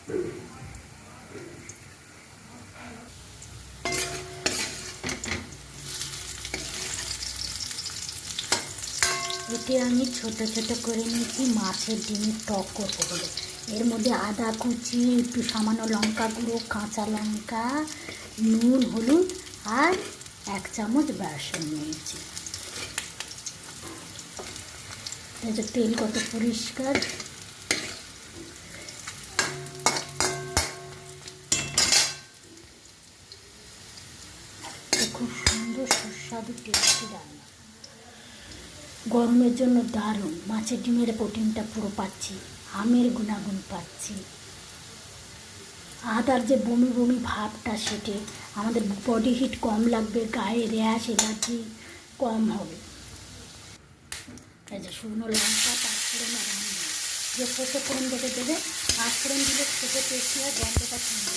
এতে আমি ছোট ছোট করে নিয়েছি মাছের ডিমের টক করবো বলে। এর মধ্যে আদা কুচি, একটু সামান্য লঙ্কা গুঁড়ো, কাঁচা লঙ্কা, নুন, হলুদ আর 1 চামচ বেসন নিয়েছি। এই যে তেল কত পরিষ্কার। খুব সুন্দর সুস্বাদু টেস্টি রান্না, গরমের জন্য দারুণ। মাছের ডিমের প্রোটিনটা পুরো পাচ্ছি, আমের গুণাগুণ পাচ্ছি, আদার যে বমি বমি ভাবটা সেটে আমাদের বডি হিট কম লাগবে, গায়ে র্যাশ এলার্জি কম হবে। এই যে শুকনো লঙ্কা, পাঁচফোড়ন আর আম যে ছোটো ফোড়ন যেটা দেবে, পাঁচফোড়ন দিলে খেতে টেস্টি হয়, গন্ধটা সুন্দর।